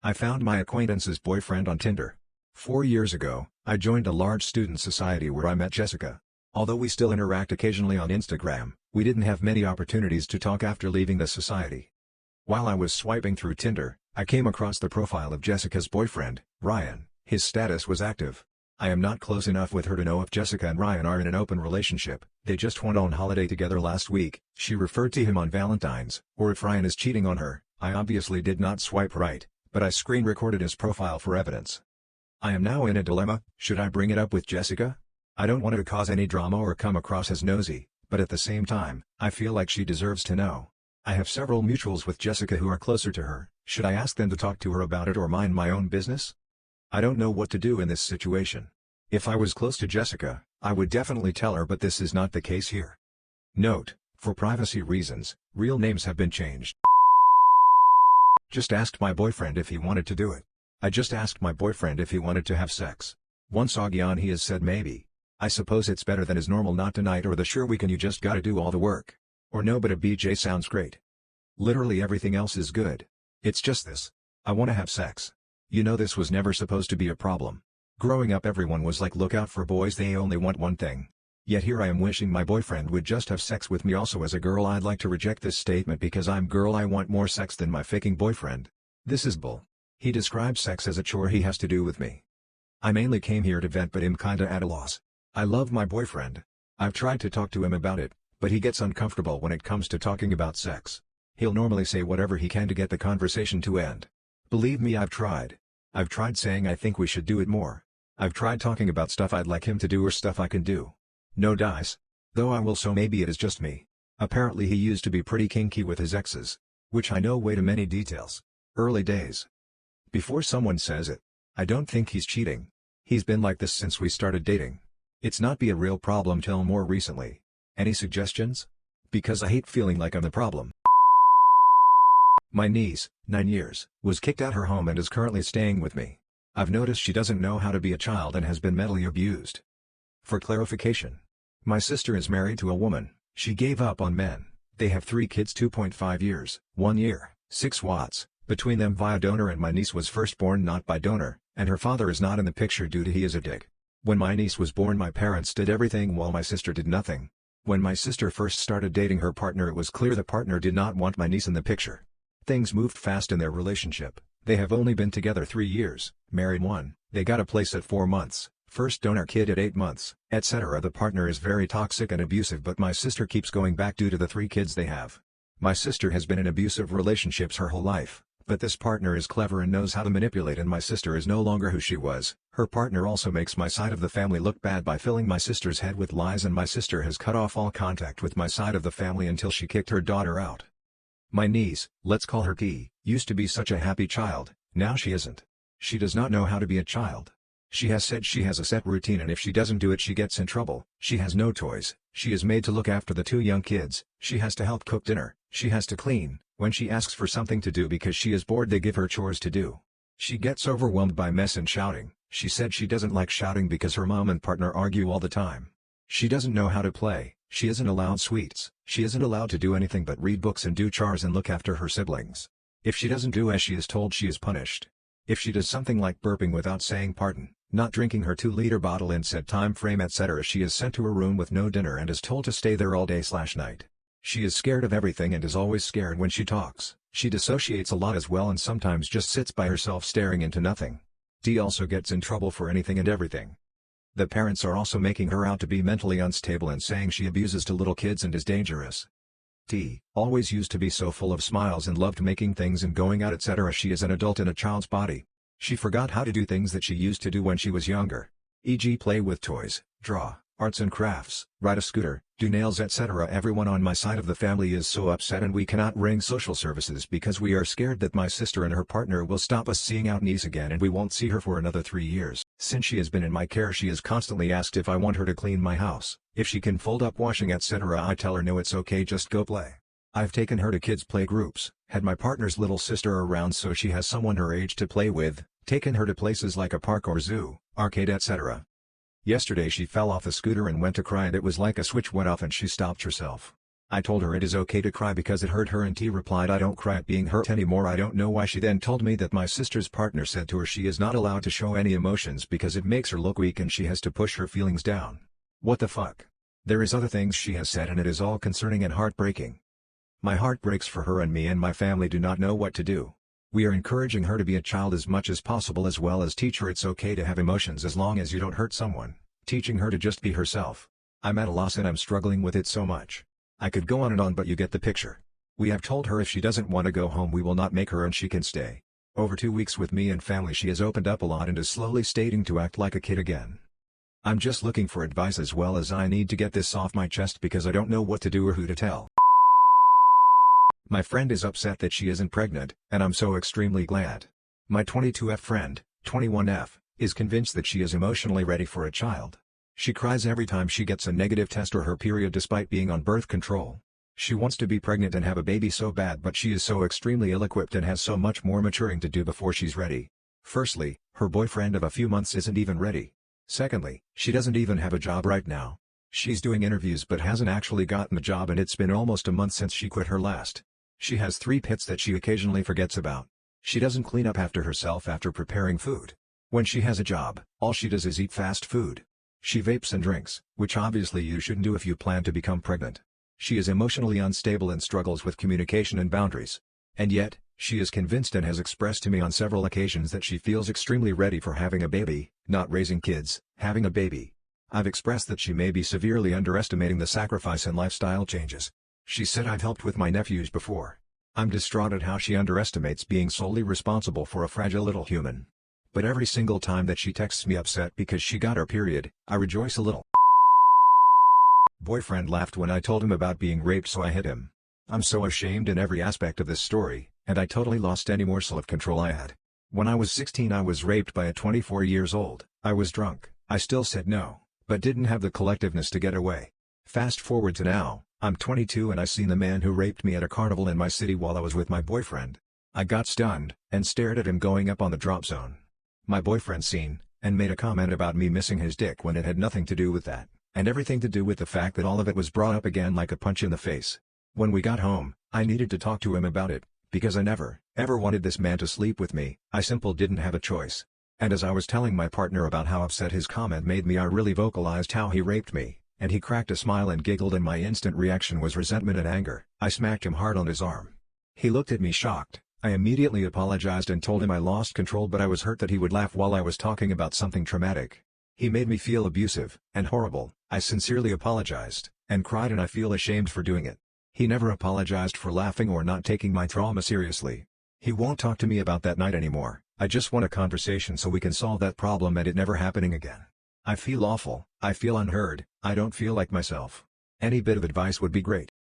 I found my acquaintance's boyfriend on Tinder. 4 years ago, I joined a large student society where I met Jessica. Although we still interact occasionally on Instagram, we didn't have many opportunities to talk after leaving the society. While I was swiping through Tinder, I came across the profile of Jessica's boyfriend, Ryan. His status was active. I am not close enough with her to know if Jessica and Ryan are in an open relationship. They just went on holiday together last week. She referred to him on Valentine's, or if Ryan is cheating on her. I obviously did not swipe right, but I screen recorded his profile for evidence. I am now in a dilemma. Should I bring it up with Jessica? I don't want to cause any drama or come across as nosy, but at the same time, I feel like she deserves to know. I have several mutuals with Jessica who are closer to her. Should I ask them to talk to her about it or mind my own business? I don't know what to do in this situation. If I was close to Jessica, I would definitely tell her, but this is not the case here. Note: for privacy reasons, real names have been changed. Just asked my boyfriend if he wanted to do it. I just asked my boyfriend if he wanted to have sex. Once Ogyan he has said maybe. I suppose it's better than is normal not tonight or the sure we can you just gotta do all the work. Or no, but a BJ sounds great. Literally everything else is good. It's just this. I wanna have sex. You know, this was never supposed to be a problem. Growing up everyone was like, look out for boys, they only want one thing. Yet here I am wishing my boyfriend would just have sex with me. Also, as a girl, I'd like to reject this statement because I'm girl, I want more sex than my faking boyfriend. This is bull. He describes sex as a chore he has to do with me. I mainly came here to vent, but I'm kinda at a loss. I love my boyfriend. I've tried to talk to him about it, but he gets uncomfortable when it comes to talking about sex. He'll normally say whatever he can to get the conversation to end. Believe me, I've tried. I've tried saying I think we should do it more. I've tried talking about stuff I'd like him to do or stuff I can do. No dice. Though I will, so maybe it is just me. Apparently he used to be pretty kinky with his exes. Which I know way too many details. Early days. Before someone says it. I don't think he's cheating. He's been like this since we started dating. It's not be a real problem till more recently. Any suggestions? Because I hate feeling like I'm the problem. My niece, 9 years, was kicked out her home and is currently staying with me. I've noticed she doesn't know how to be a child and has been mentally abused. For clarification, my sister is married to a woman. She gave up on men. They have 3 kids, 2.5 years, 1 year, 6 watts, between them via donor, and my niece was first born not by donor, and her father is not in the picture due to he is a dick. When my niece was born, my parents did everything while my sister did nothing. When my sister first started dating her partner, it was clear the partner did not want my niece in the picture. Things moved fast in their relationship. They have only been together 3 years, married 1, they got a place at 4 months, first donor kid at 8 months, etc. The partner is very toxic and abusive, but my sister keeps going back due to the 3 kids they have. My sister has been in abusive relationships her whole life, but this partner is clever and knows how to manipulate, and my sister is no longer who she was. Her partner also makes my side of the family look bad by filling my sister's head with lies, and my sister has cut off all contact with my side of the family until she kicked her daughter out. My niece, let's call her P, used to be such a happy child. Now she isn't. She does not know how to be a child. She has said she has a set routine, and if she doesn't do it she gets in trouble. She has no toys. She is made to look after the 2 young kids. She has to help cook dinner. She has to clean. When she asks for something to do because she is bored, they give her chores to do. She gets overwhelmed by mess and shouting. She said she doesn't like shouting because her mom and partner argue all the time. She doesn't know how to play. She isn't allowed sweets. She isn't allowed to do anything but read books and do chores and look after her siblings. If she doesn't do as she is told, she is punished. If she does something like burping without saying pardon, not drinking her 2-liter bottle in said time frame, etc., she is sent to a room with no dinner and is told to stay there all day/night. She is scared of everything and is always scared when she talks. She dissociates a lot as well and sometimes just sits by herself staring into nothing. D also gets in trouble for anything and everything. The parents are also making her out to be mentally unstable and saying she abuses to little kids and is dangerous. T always used to be so full of smiles and loved making things and going out, etc. She is an adult in a child's body. She forgot how to do things that she used to do when she was younger. E.g. play with toys, draw, arts and crafts, ride a scooter, do nails, etc. Everyone on my side of the family is so upset, and we cannot ring social services because we are scared that my sister and her partner will stop us seeing our niece again, and we won't see her for another 3 years. Since she has been in my care, she is constantly asked if I want her to clean my house, if she can fold up washing, etc. I tell her no, it's okay, just go play. I've taken her to kids play groups, had my partner's little sister around so she has someone her age to play with, taken her to places like a park or zoo, arcade, etc. Yesterday she fell off a scooter and went to cry, and it was like a switch went off and she stopped herself. I told her it is okay to cry because it hurt her and T replied, I don't cry at being hurt anymore. I don't know why. She then told me that my sister's partner said to her she is not allowed to show any emotions because it makes her look weak and she has to push her feelings down. What the fuck? There is other things she has said and it is all concerning and heartbreaking. My heart breaks for her and me and my family do not know what to do. We are encouraging her to be a child as much as possible as well as teach her it's okay to have emotions as long as you don't hurt someone, teaching her to just be herself. I'm at a loss and I'm struggling with it so much. I could go on and on but you get the picture. We have told her if she doesn't want to go home we will not make her and she can stay. Over 2 weeks with me and family she has opened up a lot and is slowly starting to act like a kid again. I'm just looking for advice as well as I need to get this off my chest because I don't know what to do or who to tell. My friend is upset that she isn't pregnant, and I'm so extremely glad. My 22F friend, 21F, is convinced that she is emotionally ready for a child. She cries every time she gets a negative test or her period despite being on birth control. She wants to be pregnant and have a baby so bad but she is so extremely ill-equipped and has so much more maturing to do before she's ready. Firstly, her boyfriend of a few months isn't even ready. Secondly, she doesn't even have a job right now. She's doing interviews but hasn't actually gotten a job and it's been almost a month since she quit her last. She has 3 pets that she occasionally forgets about. She doesn't clean up after herself after preparing food. When she has a job, all she does is eat fast food. She vapes and drinks, which obviously you shouldn't do if you plan to become pregnant. She is emotionally unstable and struggles with communication and boundaries. And yet, she is convinced and has expressed to me on several occasions that she feels extremely ready for having a baby, not raising kids, having a baby. I've expressed that she may be severely underestimating the sacrifice and lifestyle changes. She said I've helped with my nephews before. I'm distraught at how she underestimates being solely responsible for a fragile little human. But every single time that she texts me upset because she got her period, I rejoice a little. Boyfriend laughed when I told him about being raped so I hit him. I'm so ashamed in every aspect of this story, and I totally lost any morsel of control I had. When I was 16 I was raped by a 24 years old. I was drunk, I still said no, but didn't have the collectiveness to get away. Fast forward to now, I'm 22 and I seen the man who raped me at a carnival in my city while I was with my boyfriend. I got stunned, and stared at him going up on the drop zone. My boyfriend seen, and made a comment about me missing his dick when it had nothing to do with that, and everything to do with the fact that all of it was brought up again like a punch in the face. When we got home, I needed to talk to him about it, because I never, ever wanted this man to sleep with me, I simply didn't have a choice. And as I was telling my partner about how upset his comment made me I really vocalized how he raped me, and he cracked a smile and giggled and my instant reaction was resentment and anger. I smacked him hard on his arm. He looked at me shocked. I immediately apologized and told him I lost control but I was hurt that he would laugh while I was talking about something traumatic. He made me feel abusive and horrible. I sincerely apologized, and cried and I feel ashamed for doing it. He never apologized for laughing or not taking my trauma seriously. He won't talk to me about that night anymore. I just want a conversation so we can solve that problem and it never happening again. I feel awful, I feel unheard, I don't feel like myself. Any bit of advice would be great.